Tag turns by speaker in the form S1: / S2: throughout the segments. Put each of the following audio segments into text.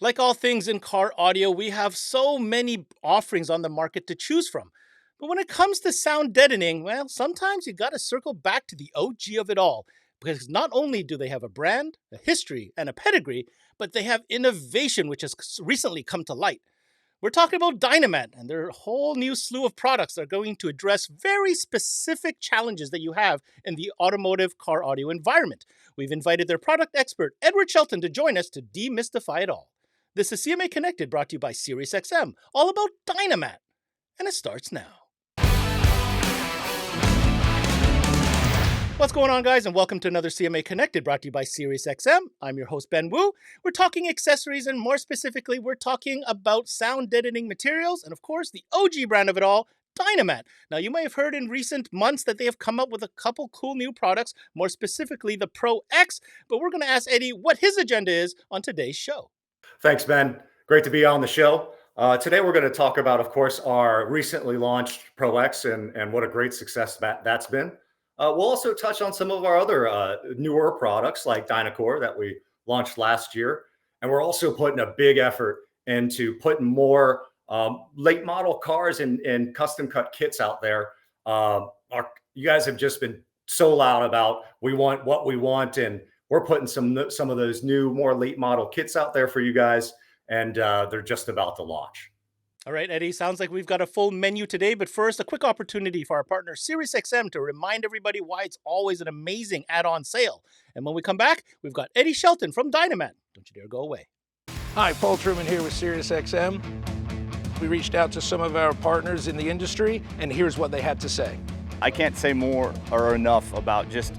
S1: Like all things in car audio, we have so many offerings on the market to choose from. But when it comes to sound deadening, well, sometimes you gotta circle back to the OG of it all. Because not only do they have a brand, a history, and a pedigree, but they have innovation which has recently come to light. We're talking about Dynamat and their whole new slew of products that are going to address very specific challenges that you have in the automotive car audio environment. We've invited their product expert, Edward Shelton, to join us to demystify it all. This is CMA Connected, brought to you by SiriusXM, all about Dynamat. And it starts now. What's going on, guys, and welcome to another CMA Connected, brought to you by SiriusXM. I'm your host, Ben Wu. We're talking accessories, and more specifically, we're talking about sound deadening materials, and of course, the OG brand of it all, Dynamat. Now, you may have heard in recent months that they have come up with a couple cool new products, more specifically the Pro X, but we're going to ask Eddie what his agenda is on today's show.
S2: Thanks, Ben. Great to be on the show. Today, we're going to talk about, of course, our recently launched Pro X and what a great success that's been. We'll also touch on some of our other newer products like Dynacore that we launched last year. And we're also putting a big effort into putting more late model cars and custom cut kits out there. You guys have just been so loud about we want what we want, and we're putting some of those new, more late model kits out there for you guys, and they're just about to launch.
S1: All right, Eddie, sounds like we've got a full menu today, but first, a quick opportunity for our partner SiriusXM to remind everybody why it's always an amazing add-on sale. And when we come back, we've got Eddie Shelton from Dynamat. Don't you dare go away.
S3: Hi, Paul Truman here with SiriusXM. We reached out to some of our partners in the industry, and here's what they had to say.
S4: I can't say more or enough about just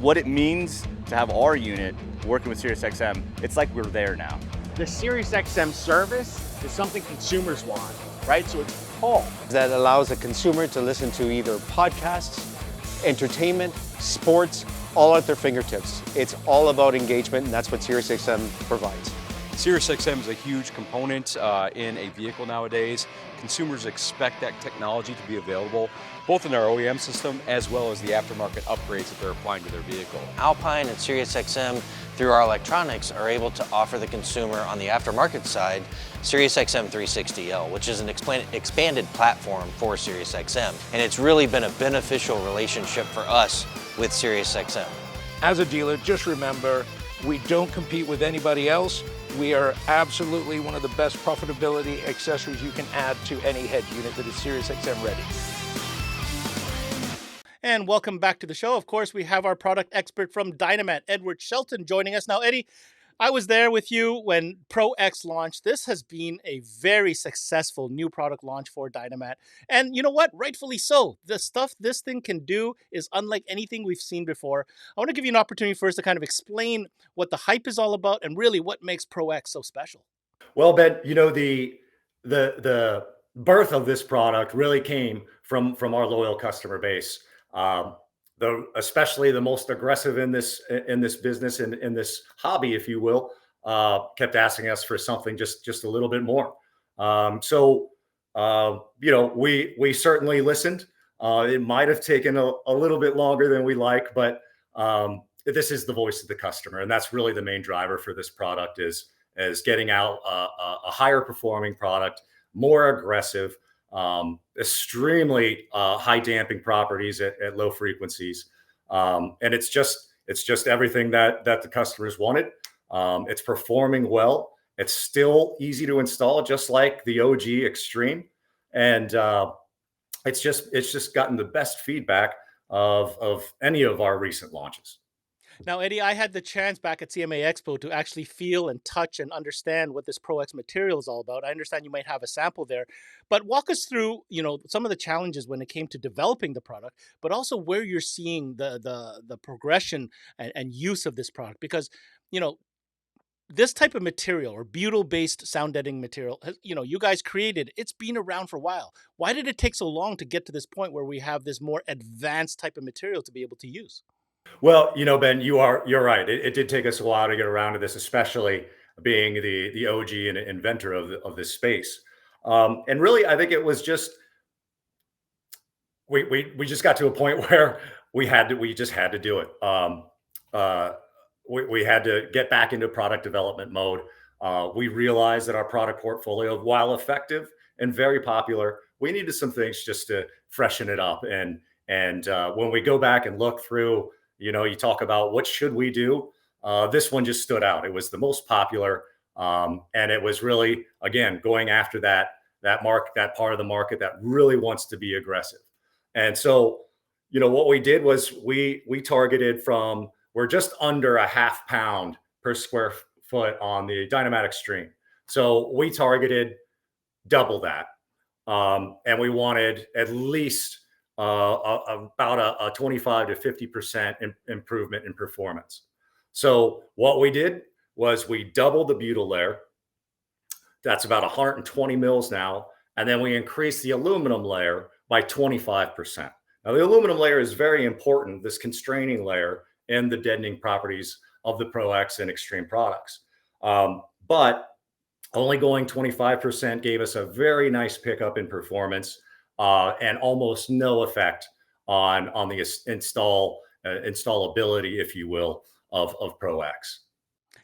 S4: what it means to have our unit working with SiriusXM. It's like we're there now.
S5: The SiriusXM service is something consumers want, right? So it's Paul.
S6: That allows a consumer to listen to either podcasts, entertainment, sports, all at their fingertips. It's all about engagement, and that's what SiriusXM provides.
S7: SiriusXM is a huge component in a vehicle nowadays. Consumers expect that technology to be available both in our OEM system as well as the aftermarket upgrades that they're applying to their vehicle.
S8: Alpine and SiriusXM, through our electronics, are able to offer the consumer on the aftermarket side SiriusXM 360L, which is an expanded platform for SiriusXM. And it's really been a beneficial relationship for us with SiriusXM.
S3: As a dealer, just remember, we don't compete with anybody else. We are absolutely one of the best profitability accessories you can add to any head unit that is SiriusXM ready.
S1: And welcome back to the show. Of course, we have our product expert from Dynamat, Edward Shelton, joining us. Now, Eddie, I was there with you when Pro X launched. This has been a very successful new product launch for Dynamat. And you know what? Rightfully so. The stuff this thing can do is unlike anything we've seen before. I want to give you an opportunity first to kind of explain what the hype is all about and really what makes Pro X so special.
S2: Well, Ben, you know, the birth of this product really came from our loyal customer base. Especially the most aggressive in this business and in this hobby, if you will, kept asking us for something just a little bit more. We certainly listened. It might have taken a little bit longer than we like, but this is the voice of the customer, and that's really the main driver for this product is getting out a higher performing product, more aggressive. Extremely high damping properties at low frequencies, and it's just everything that the customers wanted. It's performing well. It's still easy to install, just like the OG Extreme, and it's just gotten the best feedback of any of our recent launches.
S1: Now, Eddie, I had the chance back at CMA Expo to actually feel and touch and understand what this Pro X material is all about. I understand you might have a sample there, but walk us through, some of the challenges when it came to developing the product, but also where you're seeing the progression and use of this product. Because, this type of material or butyl-based sound deadening material, you guys created, it's been around for a while. Why did it take so long to get to this point where we have this more advanced type of material to be able to use?
S2: Well, Ben, you're right. It did take us a while to get around to this, especially being the OG and inventor of this space. And really, I think it was just we just got to a point where we just had to do it. We had to get back into product development mode. We realized that our product portfolio, while effective and very popular, we needed some things just to freshen it up. And when we go back and look through, you talk about what should we do. This one just stood out. It was the most popular, and it was really, again, going after that part of the market that really wants to be aggressive. And so, what we did was we targeted from, we're just under a half pound per square foot on the Dynamat Extreme. So we targeted double that. And we wanted at least about a 25 to 50% improvement in performance. So what we did was we doubled the butyl layer. That's about 120 mils now. And then we increased the aluminum layer by 25%. Now, the aluminum layer is very important, this constraining layer in the deadening properties of the Pro X and Extreme products. But only going 25% gave us a very nice pickup in performance and almost no effect on the installability, if you will, of Pro X.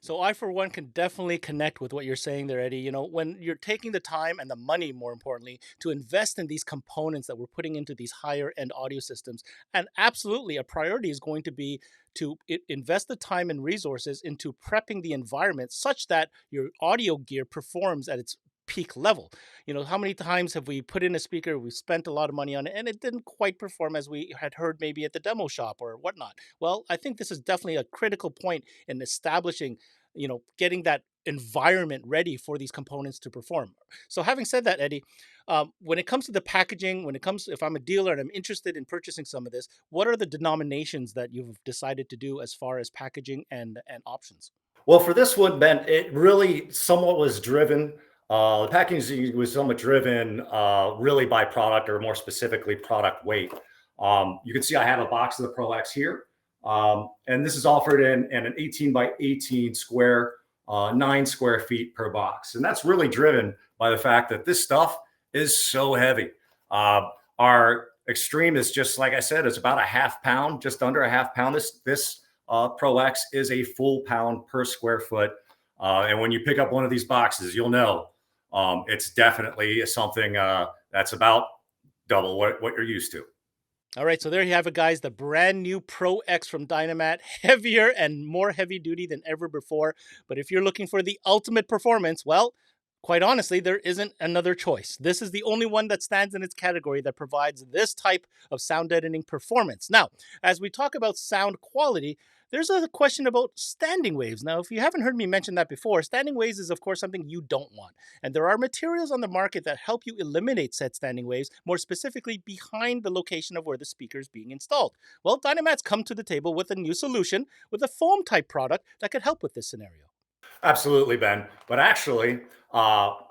S1: So I, for one, can definitely connect with what you're saying there, Eddie. When you're taking the time and the money, more importantly, to invest in these components that we're putting into these higher end audio systems, and absolutely a priority is going to be to invest the time and resources into prepping the environment such that your audio gear performs at its peak level. How many times have we put in a speaker, we spent a lot of money on it, and it didn't quite perform as we had heard maybe at the demo shop or whatnot? Well, I think this is definitely a critical point in establishing, getting that environment ready for these components to perform. So having said that, Eddie, when it comes to the packaging, if I'm a dealer and I'm interested in purchasing some of this, what are the denominations that you've decided to do as far as packaging and options?
S2: Well, for this one, Ben, it really somewhat was driven. The packaging was somewhat driven really by product, or more specifically product weight. You can see I have a box of the Pro X here. And this is offered in an 18 by 18 square, 9 square feet per box. And that's really driven by the fact that this stuff is so heavy. Our Extreme is just, like I said, it's about a half pound, just under a half pound. This Pro X is a full pound per square foot. And when you pick up one of these boxes, you'll know it's definitely something that's about double what you're used to.
S1: All right, so there you have it, guys. The brand new Pro X from Dynamat, heavier and more heavy duty than ever before. But if you're looking for the ultimate performance, well, quite honestly, there isn't another choice. This is the only one that stands in its category that provides this type of sound deadening performance. Now, as we talk about sound quality, there's a question about standing waves. Now, if you haven't heard me mention that before, standing waves is, of course, something you don't want. And there are materials on the market that help you eliminate said standing waves, more specifically behind the location of where the speaker is being installed. Well, Dynamat's come to the table with a new solution with a foam type product that could help with this scenario.
S2: Absolutely, Ben. But actually,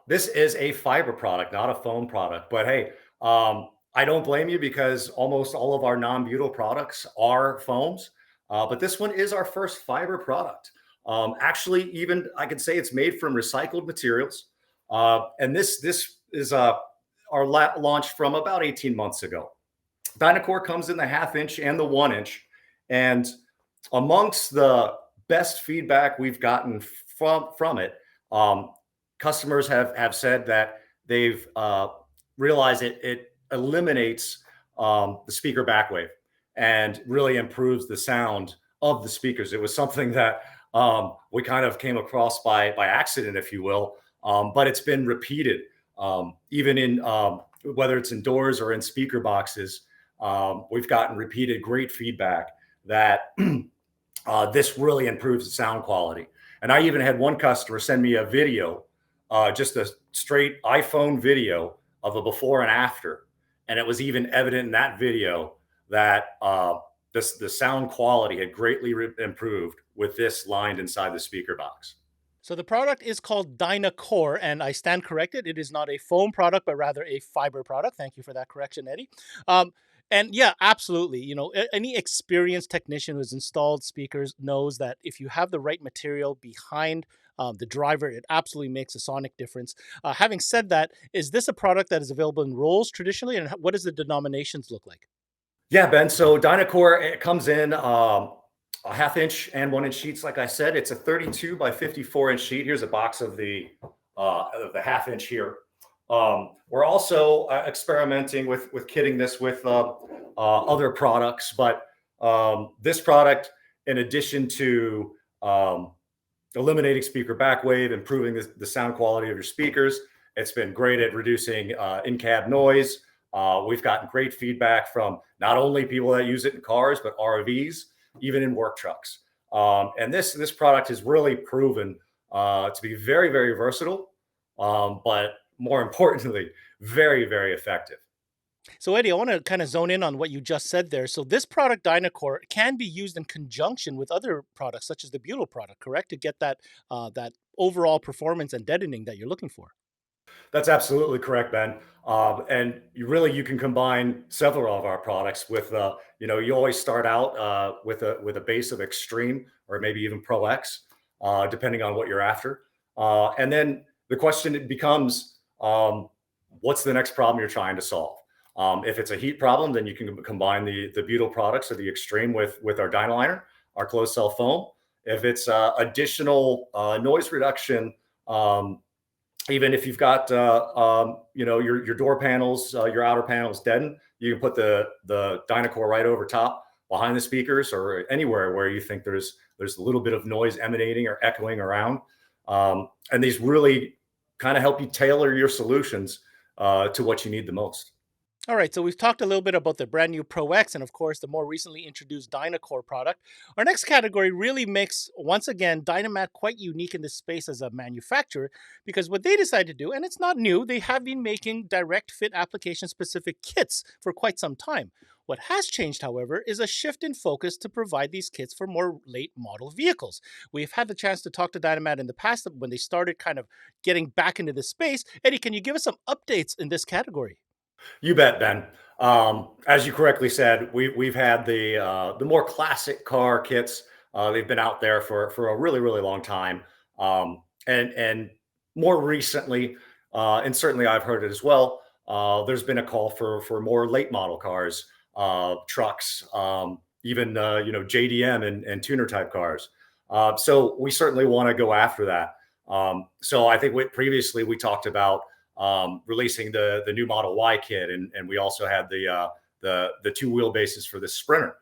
S2: this is a fiber product, not a foam product. But hey, I don't blame you, because almost all of our non-butyl products are foams. But this one is our first fiber product. Actually, even I could say it's made from recycled materials. And this is our launch from about 18 months ago. Dynacore comes in the 1/2 inch and the 1 inch. And amongst the best feedback we've gotten from it, customers have said that they've realized it eliminates the speaker backwave and really improves the sound of the speakers. It was something that we kind of came across by accident, if you will, but it's been repeated even in whether it's indoors or in speaker boxes. We've gotten repeated great feedback that this really improves the sound quality. And I even had one customer send me a video, just a straight iPhone video of a before and after. And it was even evident in that video that the sound quality had greatly improved with this lined inside the speaker box.
S1: So the product is called Dynacore, and I stand corrected. It is not a foam product, but rather a fiber product. Thank you for that correction, Eddie. And yeah, absolutely. Any experienced technician who's installed speakers knows that if you have the right material behind the driver, it absolutely makes a sonic difference. Having said that, is this a product that is available in rolls traditionally, and what does the denominations look like?
S2: Yeah, Ben. So Dynacore, it comes in a half inch and 1 inch sheets. Like I said, it's a 32 by 54 inch sheet. Here's a box of the half inch here. We're also experimenting with kitting this with other products, but this product, in addition to eliminating speaker backwave, improving the sound quality of your speakers, it's been great at reducing in-cab noise. We've gotten great feedback from not only people that use it in cars, but RVs, even in work trucks. And this product has really proven to be very, very versatile, but more importantly, very, very effective.
S1: So, Eddie, I want to kind of zone in on what you just said there. So, this product, Dynacore, can be used in conjunction with other products, such as the butyl product, correct, to get that overall performance and deadening that you're looking for.
S2: That's absolutely correct, Ben. And you can combine several of our products with, you always start out with a base of Extreme or maybe even Pro X, depending on what you're after. And then the question becomes, what's the next problem you're trying to solve? If it's a heat problem, then you can combine the butyl products or the Extreme with our Dynaliner, our closed cell foam. If it's additional noise reduction, even if you've got your door panels, your outer panels deadened, you can put the Dynacore right over top behind the speakers or anywhere where you think there's a little bit of noise emanating or echoing around. And these really kind of help you tailor your solutions to what you need the most.
S1: All right, so we've talked a little bit about the brand new Pro X and, of course, the more recently introduced Dynacore product. Our next category really makes, once again, Dynamat quite unique in this space as a manufacturer because what they decided to do, and it's not new, they have been making direct fit application specific kits for quite some time. What has changed, however, is a shift in focus to provide these kits for more late model vehicles. We've had the chance to talk to Dynamat in the past when they started kind of getting back into this space. Eddie, can you give us some updates in this category?
S2: You bet, Ben. As you correctly said, we've had the more classic car kits. They've been out there for a really, really long time. And more recently, and certainly I've heard it as well, there's been a call for more late model cars, trucks, even JDM and tuner type cars. So we certainly want to go after that. So I think previously we talked about releasing the new Model Y kit, and we also had the two wheelbases for the Sprinter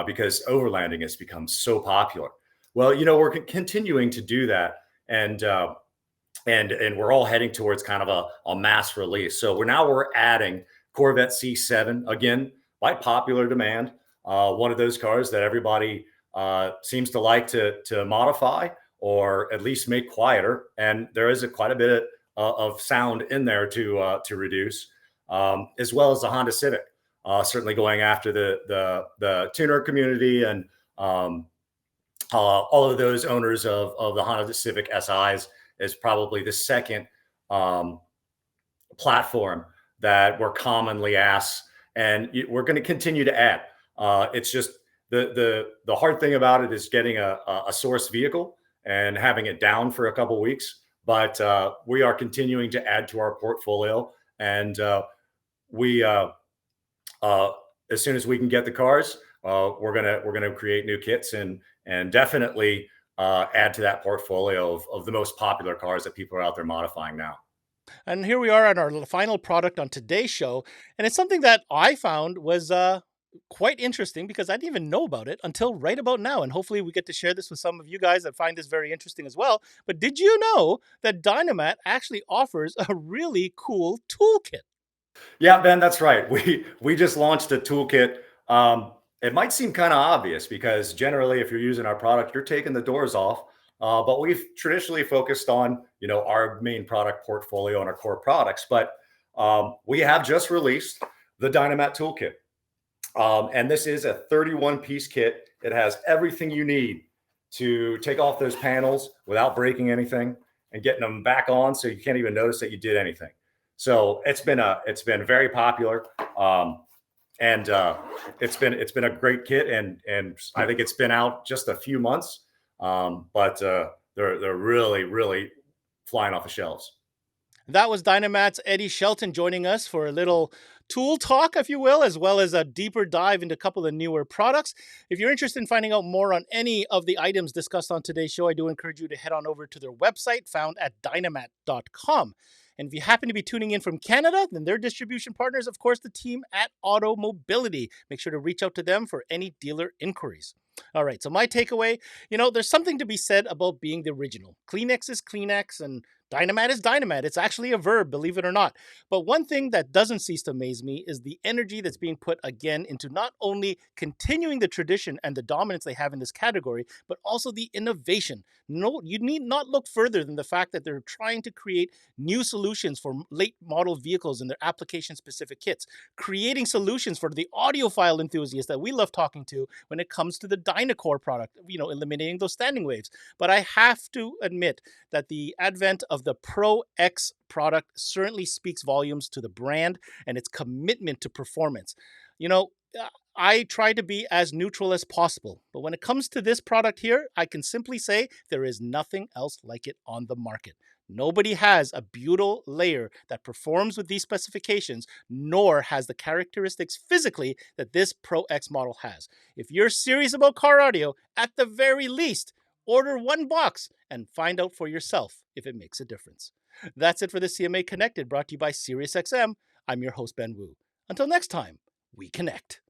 S2: because overlanding has become so popular. Well, we're continuing to do that, and we're all heading towards kind of a mass release. So we're adding Corvette C7 again by popular demand. One of those cars that everybody seems to like to modify or at least make quieter, and there is quite a bit of sound in there to reduce, as well as the Honda Civic. Certainly going after the tuner community and all of those owners of the Honda Civic SIs is probably the second platform that we're commonly asked, and we're going to continue to add. It's just the hard thing about it is getting a source vehicle and having it down for a couple of weeks. But we are continuing to add to our portfolio, and we as soon as we can get the cars, we're gonna create new kits and definitely add to that portfolio of the most popular cars that people are out there modifying now.
S1: And here we are on our final product on today's show. And it's something that I found was quite interesting because I didn't even know about it until right about now. And hopefully we get to share this with some of you guys that find this very interesting as well. But did you know that Dynamat actually offers a really cool toolkit?
S2: Yeah, Ben, that's right. We just launched a toolkit. It might seem kind of obvious because generally, if you're using our product, you're taking the doors off. But we've traditionally focused on our main product portfolio and our core products. But we have just released the Dynamat toolkit. And this is a 31-piece kit. It has everything you need to take off those panels without breaking anything and getting them back on so you can't even notice that you did anything. So it's been very popular, and it's been a great kit, and I think it's been out just a few months, but they're really flying off the shelves.
S1: That was Dynamat's Eddie Shelton joining us for a little tool talk, if you will, as well as a deeper dive into a couple of newer products. If you're interested in finding out more on any of the items discussed on today's show, I do encourage you to head on over to their website found at dynamat.com. And if you happen to be tuning in from Canada, then their distribution partner is, of course, the team at Auto Mobility. Make sure to reach out to them for any dealer inquiries. All right, so my takeaway, there's something to be said about being the original. Kleenex is Kleenex and Dynamat is Dynamat. It's actually a verb, believe it or not. But one thing that doesn't cease to amaze me is the energy that's being put again into not only continuing the tradition and the dominance they have in this category, but also the innovation. No, you need not look further than the fact that they're trying to create new solutions for late model vehicles in their application-specific kits, creating solutions for the audiophile enthusiasts that we love talking to when it comes to the Dynacore product, eliminating those standing waves. But I have to admit that the advent of the Pro X product certainly speaks volumes to the brand and its commitment to performance. I try to be as neutral as possible, but when it comes to this product here, I can simply say there is nothing else like it on the market. Nobody has a butyl layer that performs with these specifications, nor has the characteristics physically that this Pro X model has. If you're serious about car audio, at the very least, order one box and find out for yourself if it makes a difference. That's it for the CMA Connected, brought to you by SiriusXM. I'm your host, Ben Wu. Until next time, we connect.